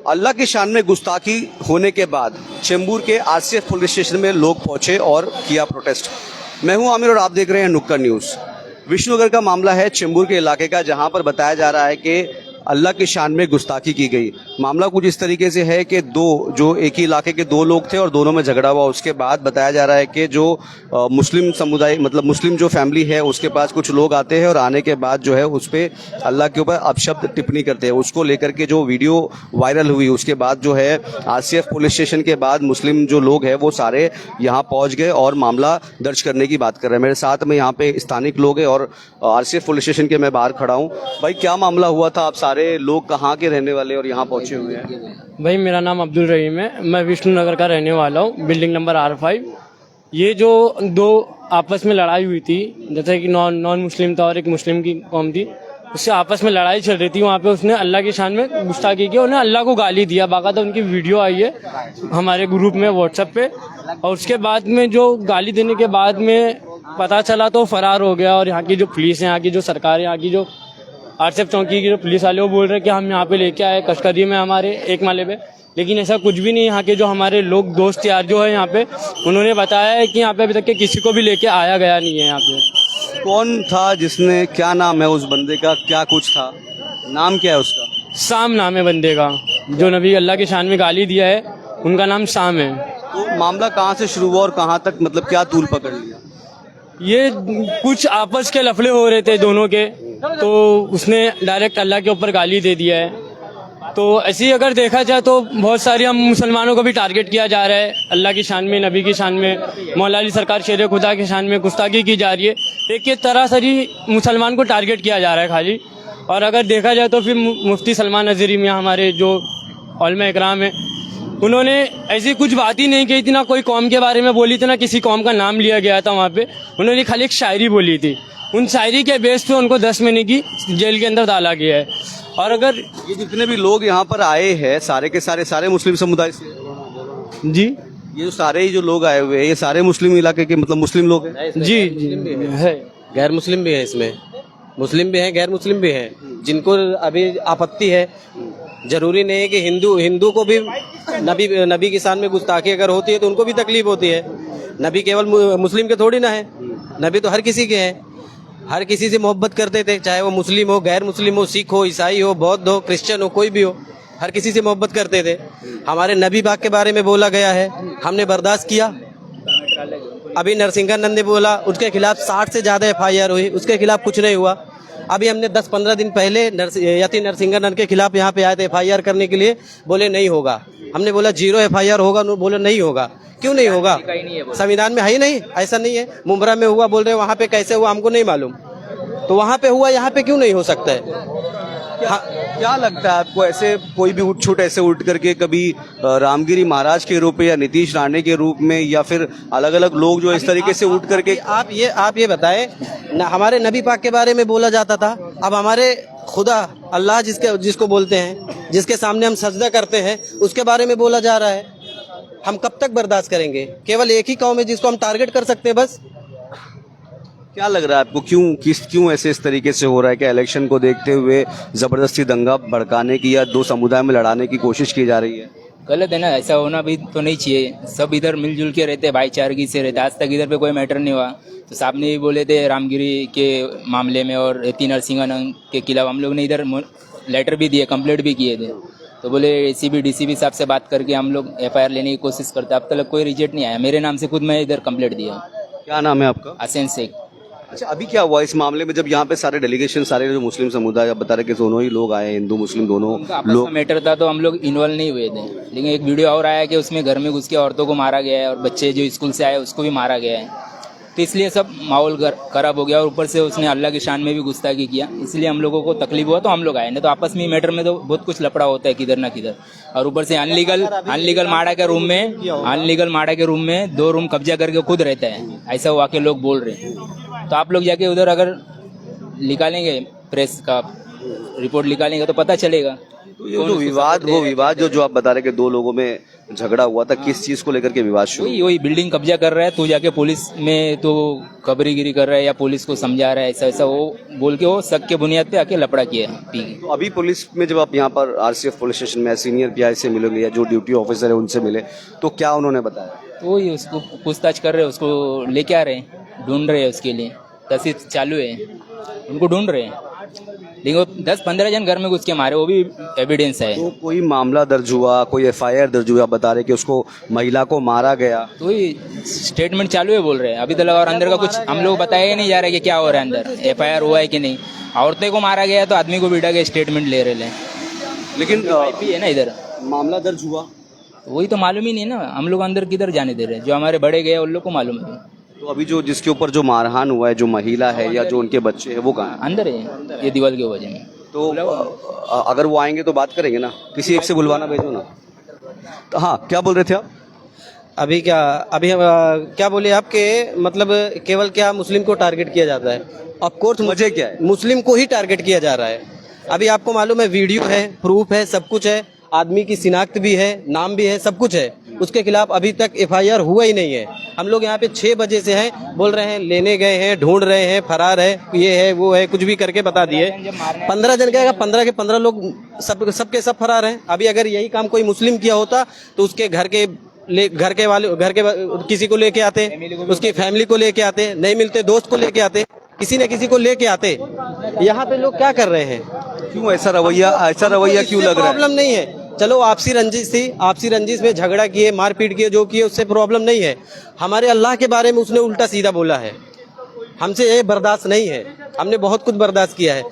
अल्लाह की शान में गुस्ताखी होने के बाद चेंबूर के आरसीएफ पुलिस स्टेशन में लोग पहुंचे और किया प्रोटेस्ट। मैं हूं आमिर और आप देख रहे हैं नुक्कड़ न्यूज। विष्णुनगर का मामला है चेंबूर के इलाके का, जहां पर बताया जा रहा है कि अल्लाह की शान में गुस्ताखी की गई। मामला कुछ इस तरीके से है कि एक ही इलाके के दो लोग थे और दोनों में झगड़ा हुआ। उसके बाद बताया जा रहा है कि जो मुस्लिम समुदाय मतलब मुस्लिम जो फैमिली है उसके पास कुछ लोग आते हैं और आने के बाद जो है उस पर अल्लाह के ऊपर अपशब्द टिप्पणी करते हैं। उसको लेकर के जो वीडियो वायरल हुई उसके बाद जो है आरसीएफ पुलिस स्टेशन के बाद मुस्लिम जो लोग हैं वो सारे यहाँ पहुँच गए और मामला दर्ज करने की बात कर रहे हैं। मेरे साथ में यहाँ पे स्थानिक लोग हैं और आरसीएफ पुलिस स्टेशन के मैं बाहर खड़ा हूँ। भाई क्या मामला हुआ था? आप सारे लोग कहाँ के रहने वाले और यहाँ पहुंचे हुए हैं? भाई मेरा नाम अब्दुल रहीम है, मैं विष्णुनगर का रहने वाला हूँ, बिल्डिंग नंबर R5। ये जो दो आपस में लड़ाई हुई थी, जैसे कि नॉन मुस्लिम था और एक मुस्लिम की कौम थी, उससे आपस में लड़ाई चल रही थी। वहाँ पे उसने अल्लाह की शान में गुस्ताखी की, उन्हें अल्लाह को गाली दिया। बाकायदा उनकी वीडियो आई है हमारे ग्रुप में व्हाट्सएप पे। और उसके बाद में जो गाली देने के बाद में पता चला तो फरार हो गया। और यहाँ की जो पुलिस है, यहाँ की जो सरकार है, यहाँ की जो आरसीएफ चौकी की जो पुलिस वाले वो बोल रहे हैं कि हम यहाँ पे लेके आए कस्टडी में हमारे एक माले पे, लेकिन ऐसा कुछ भी नहीं। यहाँ के जो हमारे लोग दोस्त यार जो है यहाँ पे, उन्होंने बताया है कि यहाँ पे अभी तक के किसी को भी लेके आया गया नहीं है। यहाँ पे कौन था जिसने, क्या नाम है उस बंदे का, क्या कुछ था, नाम क्या है उसका? शाम नाम है बंदे का, जो नबी अल्लाह की शान में गाली दिया है, उनका नाम शाम है। तो मामला कहाँ से शुरू हुआ और कहाँ तक, मतलब क्या तूल पकड़ लिया? ये कुछ आपस के लफड़े हो रहे थे दोनों के, तो उसने डायरेक्ट अल्लाह के ऊपर गाली दे दिया है। तो ऐसे ही अगर देखा जाए तो बहुत सारे हम मुसलमानों को भी टारगेट किया जा रहा है। अल्लाह की शान में, नबी की शान में, मौला अली सरकार शेर खुदा की शान में गुस्ताखी की जा रही है। एक तरह से ही मुसलमान को टारगेट किया जा रहा है खाली। और अगर देखा जाए तो फिर मुफ्ती सलमान नज़ीरी मियाँ हमारे जो उलमा इकराम है, उन्होंने ऐसी कुछ बात ही नहीं की थी, ना कोई कौम के बारे में बोली थी, ना किसी कौम का नाम लिया गया था वहाँ पे। उन्होंने खाली एक शायरी बोली थी, उन शायरी के बेस पे उनको 10 महीने की जेल के अंदर डाला गया है। और अगर ये जितने भी लोग यहाँ पर आए हैं सारे के सारे मुस्लिम समुदाय से? जी, ये जो सारे ही जो लोग आए हुए हैं ये सारे मुस्लिम इलाके के मतलब मुस्लिम लोग हैं? जी है। गैर मुस्लिम भी है, इसमें मुस्लिम भी हैं, गैर मुस्लिम भी हैं, जिनको अभी आपत्ति है। जरूरी नहीं है कि हिंदू को भी नबी की शान में गुस्ताखी अगर होती है तो उनको भी तकलीफ होती है। नबी केवल मुस्लिम के थोड़ी ना है, नबी तो हर किसी के हैं, हर किसी से मोहब्बत करते थे, चाहे वो मुस्लिम हो, गैर मुस्लिम हो, सिख हो, ईसाई हो, बौद्ध हो, क्रिश्चियन हो, कोई भी हो, हर किसी से मोहब्बत करते थे। हमारे नबी पाक के बारे में बोला गया है, हमने बर्दाश्त किया। अभी नरसिंहानंद ने बोला, उसके खिलाफ 60 से ज्यादा FIR हुई, उसके खिलाफ कुछ नहीं हुआ। अभी हमने 10-15 दिन पहले यति नरसिंहानंद के खिलाफ यहाँ पे आए थे FIR करने के लिए, बोले नहीं होगा। हमने बोला 0 FIR होगा, बोले नहीं होगा। क्यों नहीं होगा? संविधान में है ही नहीं, ऐसा नहीं है। मुंब्रा में हुआ बोल रहे, वहाँ पे कैसे हुआ हमको नहीं मालूम, तो वहाँ पे हुआ, यहाँ पे क्यों नहीं हो सकता है? क्या लगता है आपको, ऐसे कोई भी उठ ऐसे उठ करके कभी रामगिरी महाराज के रूप में या नीतीश राणे के रूप में या फिर अलग अलग लोग जो इस तरीके से उठ करके, आप ये बताएं, हमारे नबी पाक के बारे में बोला जाता था, अब हमारे खुदा अल्लाह जिसको बोलते हैं, जिसके सामने हम सजदा करते हैं, उसके बारे में बोला जा रहा है। हम कब तक बर्दाश्त करेंगे? केवल एक ही कौम है जिसको हम टारगेट कर सकते हैं बस। क्या लग रहा है आपको, क्यों ऐसे इस तरीके से हो रहा है कि इलेक्शन को देखते हुए जबरदस्ती दंगा भड़काने की या दो समुदाय में लड़ाने की कोशिश की जा रही है? गलत है ना, ऐसा होना भी तो नहीं चाहिए। सब इधर मिलजुल के रहते, भाईचारगी से रहते, आज तक इधर पे कोई मैटर नहीं हुआ। तो साहब ने भी बोले थे रामगिरी के मामले में और यति नरसिंहानंद के खिलाफ हम लोग ने इधर लेटर भी दिए, कंप्लेंट भी किए थे। तो बोले ACP DCP साहब से बात करके हम लोग FIR लेने की कोशिश करते, अब तक कोई रिजेक्ट नहीं आया। मेरे नाम से खुद मैं इधर कंप्लेंट दिया। क्या नाम है आपका? हसन शेख। अच्छा, अभी क्या हुआ इस मामले में जब यहाँ पे सारे डेलीगेशन, सारे जो मुस्लिम समुदाय, आप बता रहे कि दोनों ही लोग आए, हिंदू मुस्लिम दोनों लोग, मैटर था तो हम लोग इन्वॉल्व नहीं हुए थे। लेकिन एक वीडियो और आया कि उसमें घर में घुस के औरतों को मारा गया है और बच्चे जो स्कूल से आए उसको भी मारा गया है। तो इसलिए सब माहौल खराब हो गया और ऊपर से उसने अल्लाह की शान में भी गुस्ताखी किया, इसलिए हम लोगों को तकलीफ हुआ तो हम लोग आए। नहीं तो आपस में मैटर में तो बहुत कुछ लफड़ा होता है किधर ना किधर। और ऊपर से अनलीगल माड़ा के रूम में 2 रूम कब्जा करके खुद रहता है, ऐसा वाकई लोग बोल रहे हैं। तो आप लोग जाके उधर अगर निकालेंगे प्रेस का रिपोर्ट निकालेंगे तो पता चलेगा। तो ये जो विवाद जो आप बता रहे कि दो लोगों में झगड़ा हुआ था, किस चीज को लेकर के विवाद शुरू? वही बिल्डिंग कब्जा कर रहा है, तो जाके पुलिस में तो खबरीगिरी कर रहा है या पुलिस को समझा रहा है, ऐसा ऐसा वो बोल के वो शक के बुनियाद पे आके लपड़ा किया पी के। तो अभी पुलिस में जब आप यहाँ पर आरसीएफ पुलिस स्टेशन में सीनियर पीआई से मिलोगे या जो ड्यूटी ऑफिसर है उनसे मिले, तो क्या उन्होंने बताया? तो वही उसको पूछताछ कर रहे हैं, उसको लेके आ रहे हैं, ढूंढ रहे हैं, उसके लिए तस्दीक चालू है, उनको ढूंढ रहे हैं। लेकिन 10-15 जन घर में घुस के मारे, वो भी एविडेंस है। तो कोई मामला दर्ज हुआ, कोई एफआईआर दर्ज हुआ? बता रहे कि उसको महिला को मारा गया। तो ये स्टेटमेंट चालू है बोल रहे हैं अभी तक, और अंदर का कुछ हम लोग बताया ही नहीं जा रहा है कि क्या हो रहा है अंदर, एफआईआर हुआ है कि नहीं। औरतें को मारा गया है तो आदमी को बिठा के स्टेटमेंट ले रहे हैं, लेकिन भी है ना इधर मामला दर्ज हुआ वही तो मालूम ही नहीं है ना, हम लोग अंदर किधर जाने दे रहे हैं, जो हमारे बड़े गए उन लोग को मालूम है। तो अभी जो जिसके ऊपर जो मारहान हुआ है, जो महिला है या जो उनके बच्चे हैं, वो कहाँ है? अंदर है ये दीवार के वजह में। तो अगर वो आएंगे तो बात करेंगे ना, किसी एक से बुलवाना भेजो ना। तो हाँ, क्या बोल रहे थे आप? अभी क्या बोले आपके, मतलब केवल क्या मुस्लिम को टारगेट किया जाता है? ऑफ कोर्स वजह क्या है? मुस्लिम को ही टारगेट किया जा रहा है। अभी आपको मालूम है, वीडियो है, प्रूफ है, सब कुछ है, आदमी की शिनाख्त भी है, नाम भी है, सब कुछ है। उसके खिलाफ अभी तक एफआईआर हुआ ही नहीं है। हम लोग यहाँ पे 6 बजे से हैं, बोल रहे हैं लेने गए हैं, ढूंढ रहे हैं, फरार है, ये है वो है, कुछ भी करके बता दिए। 15 जन गएगा, 15 के 15 लोग सबके सब फरार हैं। अभी अगर यही काम कोई मुस्लिम किया होता तो उसके घर के किसी को लेके आते, उसकी फैमिली को लेके आते, नहीं मिलते दोस्त को लेके आते, किसी न किसी को लेके आते। यहाँ पे लोग क्या कर रहे हैं? क्यों ऐसा रवैया क्यों लग रहा है? प्रॉब्लम नहीं है, चलो आपसी रंजिश थी, आपसी रंजिश में झगड़ा किए, मारपीट किए, जो किए उससे प्रॉब्लम नहीं है। हमारे अल्लाह के बारे में उसने उल्टा सीधा बोला है, हमसे ये बर्दाश्त नहीं है। हमने बहुत कुछ बर्दाश्त किया है।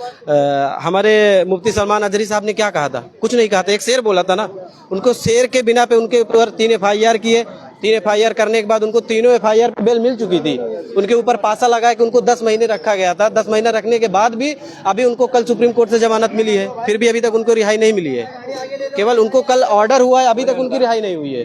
हमारे मुफ्ती सलमान अजहरी साहब ने क्या कहा था? कुछ नहीं कहा था, एक शेर बोला था ना। उनको शेर के बिना पे उनके ऊपर 3 एफआईआर किए। 3 एफआईआर करने के बाद उनको तीनों एफआईआर पे बेल मिल चुकी थी। उनके ऊपर पासा लगा कि उनको 10 महीने रखा गया था। 10 महीना रखने के बाद भी अभी उनको कल सुप्रीम कोर्ट से जमानत मिली है, फिर भी अभी तक उनको रिहाई नहीं मिली है। केवल उनको कल ऑर्डर हुआ है, अभी तक उनकी रिहाई नहीं हुई है।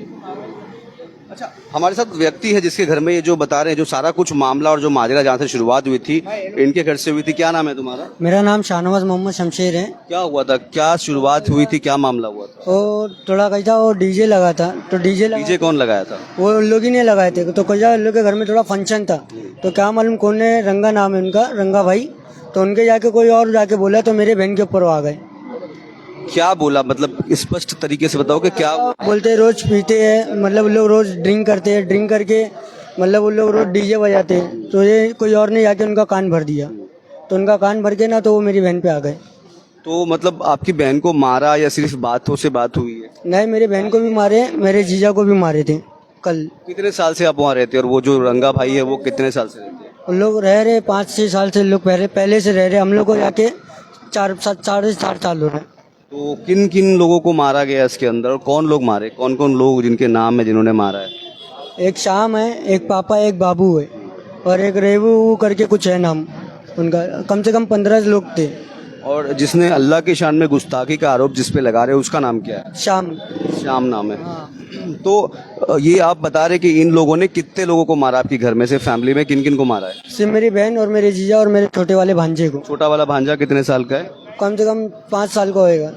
अच्छा, हमारे साथ व्यक्ति है जिसके घर में ये जो बता रहे हैं, जो सारा कुछ मामला और जो माजरा जहाँ से शुरुआत हुई थी, इनके घर से हुई थी। क्या नाम है तुम्हारा? मेरा नाम शाहनवाज मोहम्मद शमशेर है। क्या हुआ था? क्या शुरुआत हुई थी? क्या मामला हुआ था? और थोड़ा कैसा वो डीजे लगा था, तो डीजे कौन लगाया था? वो उन लोग ही ने लगाए थे। तो कैसा उन लोग के घर में थोड़ा फंक्शन था, तो क्या मालूम कौन ने, रंगा नाम है उनका, रंगा भाई, तो उनके जाके कोई और जाके बोला, तो मेरे बहन के ऊपर वो आ गए। क्या बोला? मतलब स्पष्ट तरीके से बताओ कि क्या बोलते? रोज पीते हैं, मतलब लोग रोज ड्रिंक करते हैं, ड्रिंक करके मतलब वो लोग रोज डीजे बजाते हैं। तो ये कोई और ने जाके उनका कान भर दिया, तो उनका कान भर के ना तो वो मेरी बहन पे आ गए। तो मतलब आपकी बहन को मारा या सिर्फ बातों से बात हुई है? नहीं, मेरे बहन को भी मारे, मेरे जीजा को भी मारे थे कल। कितने साल से आप वहाँ रहते हैं? और वो जो रंगा भाई है वो कितने साल से रहते हैं? उन लोग रह रहे 5-6 साल से, लोग पहले से रह रहे। हम लोग को जाके 4-4 साल हो रहे। तो किन किन लोगों को मारा गया इसके अंदर, और कौन लोग मारे? कौन कौन लोग जिनके नाम है जिन्होंने मारा है? एक शाम है, एक पापा, एक बाबू है, और एक रेवू करके कुछ है नाम उनका। कम से कम 15 लोग थे। और जिसने अल्लाह की शान में गुस्ताखी का आरोप जिस पे लगा रहे हैं उसका नाम क्या है? श्याम नाम है। तो ये आप बता रहे कि इन लोगों ने कितने लोगों को मारा आपके घर में से? फैमिली में किन किन को मारा है? सिर्फ मेरी बहन और मेरे जीजा और मेरे छोटे वाले भांजे को। छोटा वाला भांजा कितने साल का है? कम से कम 5 साल का होएगा।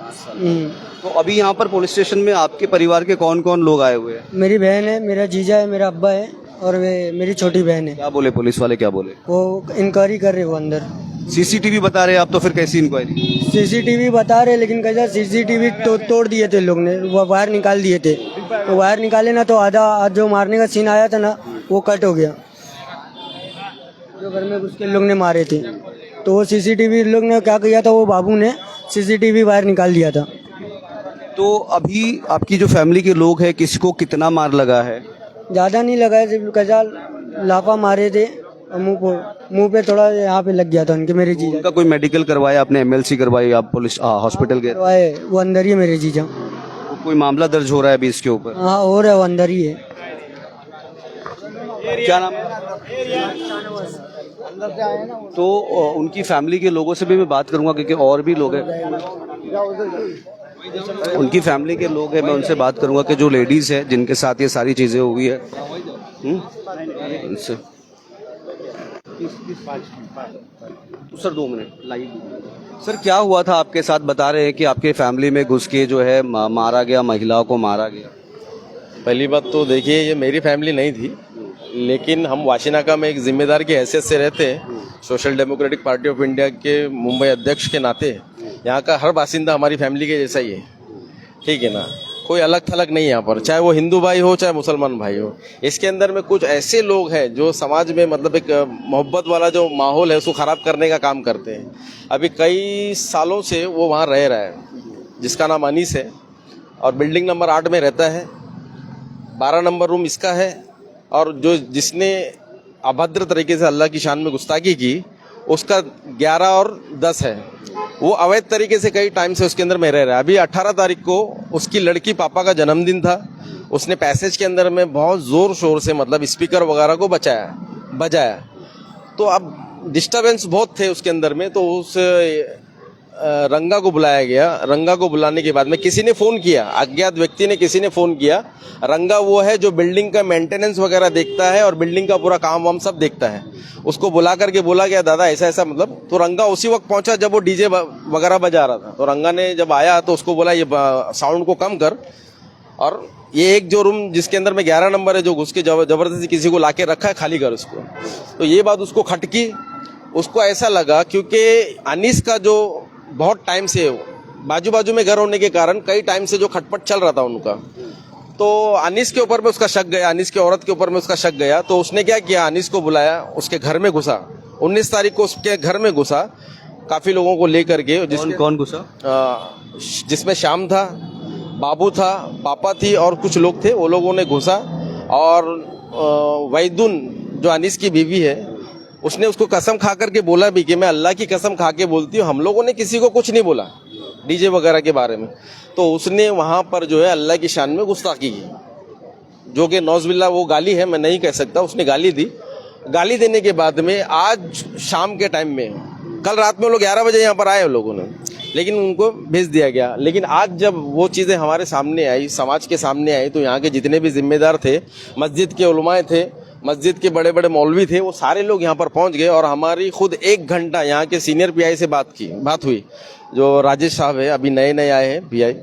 तो अभी यहाँ पर पुलिस स्टेशन में आपके परिवार के कौन कौन लोग आए हुए हैं? मेरी बहन है, मेरा जीजा है, मेरा अब्बा है, और मेरी छोटी बहन है। क्या बोले पुलिस वाले? क्या बोले? वो इंक्वायरी कर रहे वो अंदर। सीसीटीवी बता रहे हैं आप, तो फिर कैसी इंक्वायरी? सीसीटीवी बता रहे, लेकिन कैसा सीसीटीवी तोड़ दिए थे लोग ने, वो वायर निकाल दिए थे। तो वायर निकाले ना तो आधा जो मारने का सीन आया था ना वो कट हो गया, जो घर में घुस के लोग ने मारे थे। तो वो सीसीटीवी लोग ने क्या किया था, वो बाबू ने सीसीटीवी वायर निकाल दिया था। तो अभी आपकी जो फैमिली के लोग हैं, किसको कितना मार लगा है? ज़्यादा नहीं लगा है, सिर्फ कैसा लाफा मारे थे, मुंह पे थोड़ा यहाँ पे लग गया था उनके। मेरे जीजा उनका कोई मेडिकल करवाया आपने? एमएलसी करवाई? आप पुलिस हॉस्पिटल गए? करवाए, वो अंदर ही है मेरे जीजा। कोई मामला दर्ज हो रहा है अभी इसके ऊपर? हाँ हो रहा है, वो अंदर ही है। क्या नाम है? तो उनकी फैमिली के लोगों से भी मैं बात करूंगा, क्योंकि और भी लोग हैं, उनकी फैमिली के लोग हैं, मैं उनसे बात करूंगा कि जो लेडीज है जिनके साथ ये सारी चीजें हुई है। उनसे सर 2 मिनट लाइव। सर क्या हुआ था आपके साथ? बता रहे हैं कि आपके फैमिली में घुस के जो है मारा गया, महिलाओं को मारा गया। पहली बात तो देखिए, ये मेरी फैमिली नहीं थी, लेकिन हम वाशीनाका में एक जिम्मेदार की हैसियत से रहते हैं। Social democratic party of India के मुंबई अध्यक्ष के नाते यहाँ का हर बासिंदा हमारी फैमिली के जैसा ही है, ठीक है ना। कोई अलग थलग नहीं है यहाँ पर, चाहे वो हिंदू भाई हो चाहे मुसलमान भाई हो। इसके अंदर में कुछ ऐसे लोग हैं जो समाज में मतलब एक मोहब्बत वाला जो माहौल है उसको ख़राब करने का काम करते हैं। अभी कई सालों से वो वहाँ रह रहा है, जिसका नाम अनीस है, और बिल्डिंग नंबर 8 में रहता है। 12 नंबर रूम इसका है, और जो जिसने अभद्र तरीके से अल्लाह की शान में गुस्ताखी की उसका 11 और 10 है। वो अवैध तरीके से कई टाइम से उसके अंदर में रह रहा है। अभी 18 तारीख को उसकी लड़की पापा का जन्मदिन था, उसने पैसेज के अंदर में बहुत ज़ोर शोर से मतलब स्पीकर वगैरह को बजाया। तो अब डिस्टर्बेंस बहुत थे उसके अंदर में, तो उस रंगा को बुलाया गया। रंगा को बुलाने के बाद में किसी ने फ़ोन किया, अज्ञात व्यक्ति ने किसी ने फ़ोन किया। रंगा वो है जो बिल्डिंग का मेंटेनेंस वगैरह देखता है और बिल्डिंग का पूरा काम वाम सब देखता है। उसको बुला करके बोला गया दादा ऐसा ऐसा मतलब, तो रंगा उसी वक्त पहुंचा जब वो डीजे वगैरह बजा रहा था। तो रंगा ने जब आया तो उसको बोला ये साउंड को कम कर, और ये एक जो रूम जिसके अंदर में 11 नंबर है जो घुस के जबरदस्ती किसी को लाके रखा है, खाली कर उसको। तो ये बात उसको खटकी। उसको ऐसा लगा क्योंकि अनीस का जो बहुत टाइम से बाजू बाजू में घर होने के कारण कई टाइम से जो खटपट चल रहा था उनका, तो अनीस के ऊपर में उसका शक गया, अनीस की औरत के ऊपर में उसका शक गया। तो उसने क्या किया, अनीस को बुलाया, उसके घर में घुसा। 19 तारीख को उसके घर में घुसा काफ़ी लोगों को लेकर के। कौन घुसा? जिसमें श्याम था, बाबू था, पापा थी और कुछ लोग थे। वो लोगों ने घुसा, और वैदुन जो अनीस की बीवी है उसने उसको कसम खा करके बोला भी कि मैं अल्लाह की कसम खा के बोलती हूँ, हम लोगों ने किसी को कुछ नहीं बोला डीजे वगैरह के बारे में। तो उसने वहाँ पर जो है अल्लाह की शान में गुस्ताखी की, जो कि नौज़बिल्ला वो गाली है, मैं नहीं कह सकता, उसने गाली दी। गाली देने के बाद में आज शाम के टाइम में, कल रात में वो लोग 11 बजे यहाँ पर आए लोगों ने, लेकिन उनको भेज दिया गया। लेकिन आज जब वो चीज़ें हमारे सामने आई, समाज के सामने आई, तो यहाँ के जितने भी जिम्मेदार थे, मस्जिद के उलमाए थे, मस्जिद के बड़े बड़े मौलवी थे, वो सारे लोग यहाँ पर पहुँच गए। और हमारी खुद 1 घंटा यहाँ के सीनियर पीआई से बात हुई, जो राजेश साहब है, अभी नए नए आए हैं पीआई।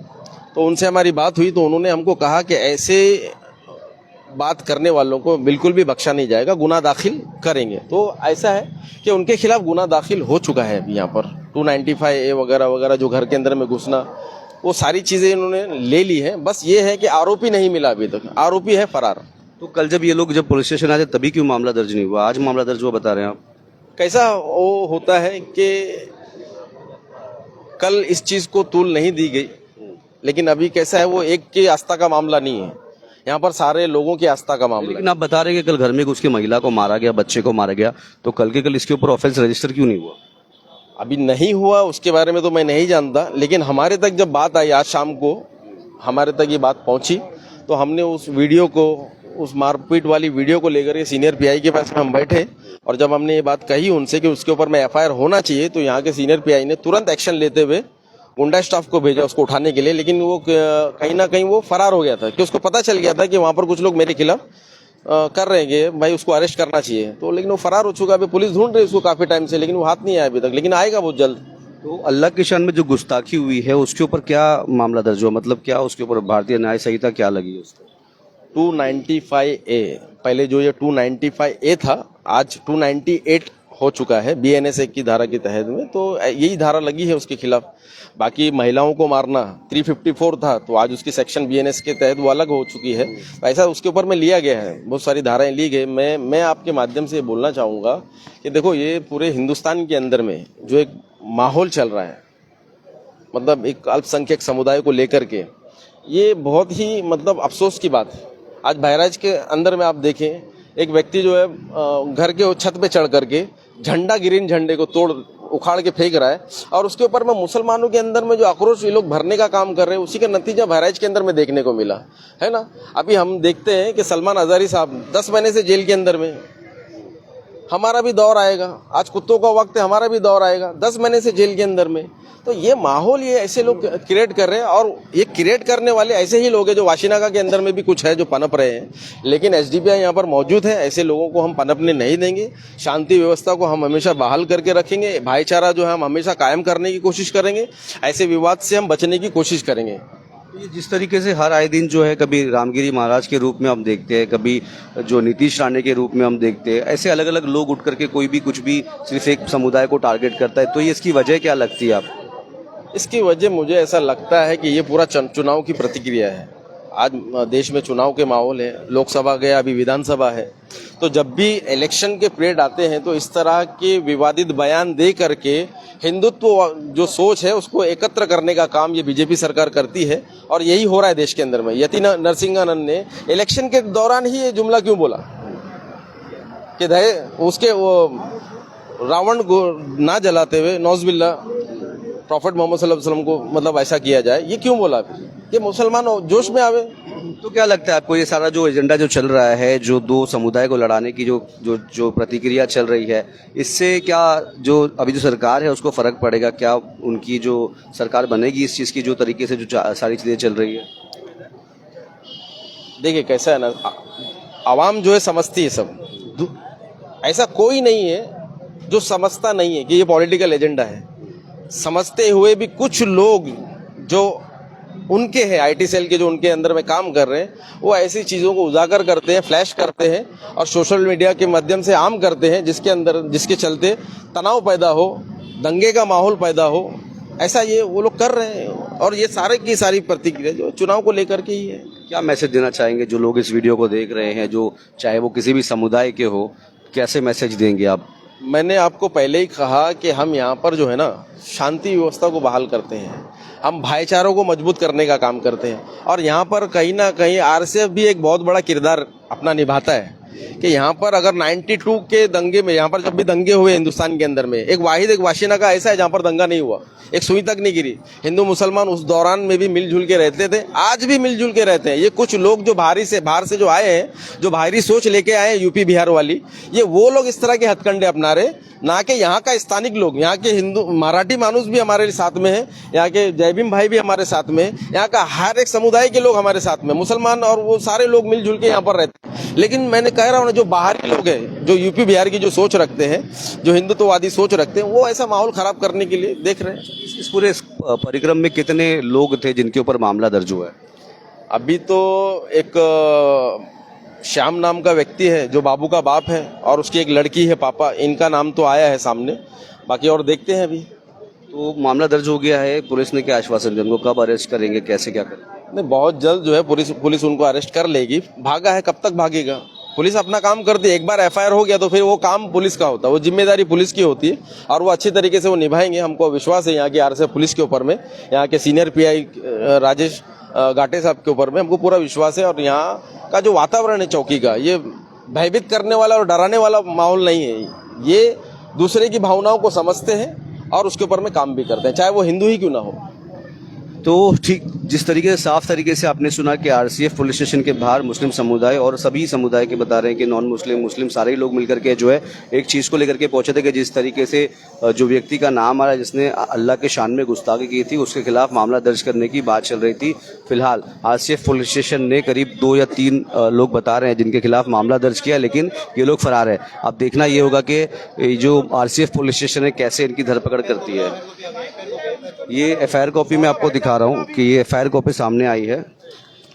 तो उनसे हमारी बात हुई, तो उन्होंने हमको कहा कि ऐसे बात करने वालों को बिल्कुल भी बख्शा नहीं जाएगा, गुनाह दाखिल करेंगे। तो ऐसा है कि उनके खिलाफ गुनाह दाखिल हो चुका है अभी यहाँ पर। 295A वगैरह वगैरह जो घर के अंदर में घुसना, वो सारी चीज़ें इन्होंने ले ली है। बस ये है कि आरोपी नहीं मिला अभी तक, आरोपी है फरार। तो कल जब ये लोग जब पुलिस स्टेशन आए थे तभी क्यों मामला दर्ज नहीं हुआ? आज मामला दर्ज हुआ बता रहे हैं आप। कैसा वो होता है कि कल इस चीज़ को तूल नहीं दी गई, लेकिन अभी कैसा है, वो एक की आस्था का मामला नहीं है, यहाँ पर सारे लोगों की आस्था का मामला। लेकिन आप बता रहे हैं कि कल घर में घुस के महिला को मारा गया, बच्चे को मारा गया, तो कल के कल इसके ऊपर ऑफेंस रजिस्टर क्यों नहीं हुआ? अभी नहीं हुआ, उसके बारे में तो मैं नहीं जानता, लेकिन हमारे तक जब बात आई आज शाम को, हमारे तक ये बात पहुंची, तो हमने उस वीडियो को, उस मारपीट वाली वीडियो को लेकर के सीनियर पीआई के पास में हम बैठे, और जब हमने ये बात कही उनसे कि उसके ऊपर में एफआईआर होना चाहिए, तो यहाँ के सीनियर पीआई ने तुरंत एक्शन लेते हुए गुंडा स्टाफ को भेजा उसको उठाने के लिए। लेकिन वो कहीं ना कहीं वो फरार हो गया था, कि उसको पता चल गया था कि वहाँ पर कुछ लोग मेरे खिलाफ कर रहे हैं कि भाई उसको अरेस्ट करना चाहिए। तो लेकिन वो फरार हो चुका। अभी पुलिस ढूंढ रही है उसको काफ़ी टाइम से, लेकिन वो हाथ नहीं आया अभी तक, लेकिन आएगा बहुत जल्द। तो अल्लाह की शान में जो गुस्ताखी हुई है उसके ऊपर क्या मामला दर्ज हुआ? मतलब क्या उसके ऊपर भारतीय न्याय संहिता क्या लगी उसको? 295A, पहले जो ये 295A था, आज 298 हो चुका है BNS एक्ट की धारा के तहत में, तो यही धारा लगी है उसके खिलाफ। बाकी महिलाओं को मारना 354 था, तो आज उसकी सेक्शन BNS के तहत वो अलग हो चुकी है। ऐसा उसके ऊपर में लिया गया है, बहुत सारी धाराएं ली गई। मैं आपके माध्यम से बोलना चाहूँगा कि देखो, ये पूरे हिंदुस्तान के अंदर में जो एक माहौल चल रहा है, मतलब एक अल्पसंख्यक समुदाय को लेकर के, ये बहुत ही मतलब अफसोस की बात है। आज बहराइच के अंदर में आप देखें, एक व्यक्ति जो है घर के छत पे चढ़ करके झंडा, ग्रीन झंडे को तोड़ उखाड़ के फेंक रहा है, और उसके ऊपर में मुसलमानों के अंदर में जो आक्रोश ये लोग भरने का काम कर रहे हैं, उसी का नतीजा बहराइच के अंदर में देखने को मिला है ना। अभी हम देखते हैं कि सलमान अजारी साहब 10 महीने से जेल के अंदर में, हमारा भी दौर आएगा, आज कुत्तों का वक्त है, हमारा भी दौर आएगा, 10 महीने से जेल के अंदर में। तो ये माहौल ये ऐसे लोग क्रिएट कर रहे हैं, और ये क्रिएट करने वाले ऐसे ही लोग हैं जो वाशीनागा के अंदर में भी कुछ है जो पनप रहे हैं, लेकिन एसडीपीआई यहाँ पर मौजूद है। ऐसे लोगों को हम पनपने नहीं देंगे, शांति व्यवस्था को हम हमेशा बहाल करके रखेंगे, भाईचारा जो है हम हमेशा कायम करने की कोशिश करेंगे, ऐसे विवाद से हम बचने की कोशिश करेंगे। ये जिस तरीके से हर आए दिन जो है, कभी रामगिरी महाराज के रूप में हम देखते हैं, कभी जो नीतीश राणे के रूप में हम देखते हैं, ऐसे अलग अलग लोग उठ करके कोई भी कुछ भी सिर्फ एक समुदाय को टारगेट करता है, तो ये इसकी वजह क्या लगती है आपको? इसकी वजह मुझे ऐसा लगता है कि ये पूरा चुनाव की प्रतिक्रिया है। आज देश में चुनाव के माहौल है, लोकसभा गया, अभी विधानसभा है, तो जब भी इलेक्शन के पीरियड आते हैं तो इस तरह के विवादित बयान दे करके हिंदुत्व जो सोच है उसको एकत्र करने का काम ये बीजेपी सरकार करती है, और यही हो रहा है देश के अंदर में। यति नरसिंहानंद ने इलेक्शन के दौरान ही ये जुमला क्यों बोला कि उसके वो रावण को ना जलाते हुए नौजबिल्ला प्रॉफिट मोहम्मद सल्लल्लाहु अलैहि वसल्लम को मतलब ऐसा किया जाए, ये क्यों बोला? ये मुसलमान जोश में आवे। तो क्या लगता है आपको, ये सारा जो एजेंडा जो चल रहा है, जो दो समुदाय को लड़ाने की जो प्रतिक्रिया चल रही है, इससे क्या जो अभी जो सरकार है उसको फर्क पड़ेगा? क्या उनकी जो सरकार बनेगी इस चीज़ की, जो तरीके से जो सारी चीज़ें चल रही है? देखिए कैसा है ना, आवाम जो है समझती है सब, ऐसा कोई नहीं है जो समझता नहीं है कि ये पॉलिटिकल एजेंडा है। समझते हुए भी कुछ लोग जो उनके हैं, आईटी सेल के जो उनके अंदर में काम कर रहे हैं, वो ऐसी चीज़ों को उजागर करते हैं, फ्लैश करते हैं और सोशल मीडिया के माध्यम से आम करते हैं, जिसके चलते तनाव पैदा हो, दंगे का माहौल पैदा हो, ऐसा ये वो लोग कर रहे हैं। और ये सारे की सारी प्रतिक्रिया जो चुनाव को लेकर के ही है। क्या मैसेज देना चाहेंगे जो लोग इस वीडियो को देख रहे हैं, जो चाहे वो किसी भी समुदाय के हो, कैसे मैसेज देंगे आप? मैंने आपको पहले ही कहा कि हम यहाँ पर जो है ना शांति व्यवस्था को बहाल करते हैं, हम भाईचारों को मजबूत करने का काम करते हैं, और यहाँ पर कहीं ना कहीं आरसीएफ भी एक बहुत बड़ा किरदार अपना निभाता है कि यहाँ पर अगर 92 के दंगे में, यहाँ पर जब भी दंगे हुए हिंदुस्तान के अंदर में, एक वाशीनागा ऐसा है जहाँ पर दंगा नहीं हुआ, एक सुई तक नहीं गिरी। हिंदू मुसलमान उस दौरान में भी मिलजुल के रहते थे, आज भी मिलजुल के रहते हैं। ये कुछ लोग जो बाहर से जो आए हैं, जो बाहरी सोच लेके आए हैं यूपी बिहार वाली, ये वो लोग इस तरह के हथकंडे अपना रहे, ना कि यहाँ का स्थानिक लोग। यहाँ के हिंदू मराठी मानुस भी हमारे साथ में है, यहाँ के जयभीम भाई भी हमारे साथ में है, यहाँ का हर एक समुदाय के लोग हमारे साथ में, मुसलमान और वो सारे लोग मिलजुल के यहाँ पर रहते हैं। लेकिन मैंने कह रहा हूँ ना, जो बाहरी लोग हैं, जो यूपी बिहार की जो सोच रखते हैं, जो हिंदुत्ववादी सोच रखते हैं, वो ऐसा माहौल खराब करने के लिए देख रहे हैं। इस पूरे परिक्रम में कितने लोग थे जिनके ऊपर मामला दर्ज हुआ है? अभी तो एक श्याम नाम का व्यक्ति है जो बाबू का बाप है, और उसकी एक लड़की है पापा, इनका नाम तो आया है सामने, बाकी और देखते हैं। अभी तो मामला दर्ज हो गया है, पुलिस ने क्या आश्वासन दिया? उनको कब अरेस्ट करेंगे, कैसे क्या करेंगे? नहीं, बहुत जल्द जो है पुलिस उनको अरेस्ट कर लेगी। भागा है, कब तक भागेगा? पुलिस अपना काम करती है। एक बार एफआईआर हो गया तो फिर वो काम पुलिस का होता है, वो जिम्मेदारी पुलिस की होती है, और वो अच्छी तरीके से वो निभाएंगे। हमको विश्वास है यहाँ की आरसीएफ पुलिस के ऊपर में, यहाँ के सीनियर पीआई राजेश घाटे साहब के ऊपर में हमको पूरा विश्वास है। और यहाँ का जो वातावरण है चौकी का, ये भयभीत करने वाला और डराने वाला माहौल नहीं है। ये दूसरे की भावनाओं को समझते हैं और उसके ऊपर में काम भी करते हैं, चाहे वो हिंदू ही क्यों ना हो। तो ठीक जिस तरीके से साफ तरीके से आपने सुना कि आरसीएफ पुलिस स्टेशन के बाहर मुस्लिम समुदाय और सभी समुदाय के बता रहे हैं कि नॉन मुस्लिम सारे लोग मिलकर के जो है एक चीज़ को लेकर के पहुंचे थे कि जिस तरीके से जो व्यक्ति का नाम आ रहा है जिसने अल्लाह के शान में गुस्ताखी की थी, उसके खिलाफ मामला दर्ज करने की बात चल रही थी। फिलहाल आरसीएफ पुलिस स्टेशन ने करीब 2 या 3 लोग बता रहे हैं जिनके खिलाफ मामला दर्ज किया, लेकिन ये लोग फरार है। अब देखना ये होगा कि जो आरसीएफ पुलिस स्टेशन है कैसे इनकी धरपकड़ करती है। ये एफआईआर कॉपी मैं आपको दिखा रहा हूँ कि ये एफआईआर कॉपी सामने आई है।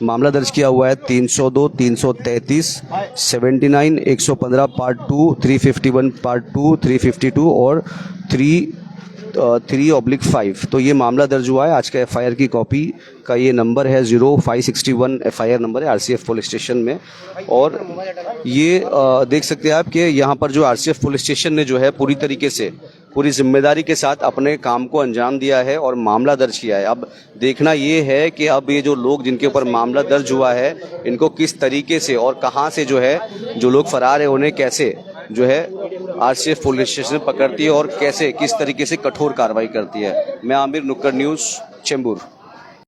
मामला दर्ज किया हुआ है 302, 333, 79, 115 पार्ट 2, 351 पार्ट 2, 352 और 3/5। तो ये मामला दर्ज हुआ है। आज का एफआईआर की कॉपी का ये नंबर है 0561 एफआईआर नंबर है आरसीएफ पुलिस स्टेशन में। और ये देख सकते हैं आप कि यहाँ पर जो आरसीएफ पुलिस स्टेशन ने जो है पूरी तरीके से पूरी जिम्मेदारी के साथ अपने काम को अंजाम दिया है और मामला दर्ज किया है। अब देखना ये है कि अब ये जो लोग जिनके ऊपर मामला दर्ज हुआ है इनको किस तरीके से और कहाँ से जो है जो लोग फरार है उन्हें कैसे जो है आरसीएफ पुलिस स्टेशन पकड़ती है और कैसे किस तरीके से कठोर कार्रवाई करती है। मैं आमिर, नुक्कड़ न्यूज़, चेंबूर।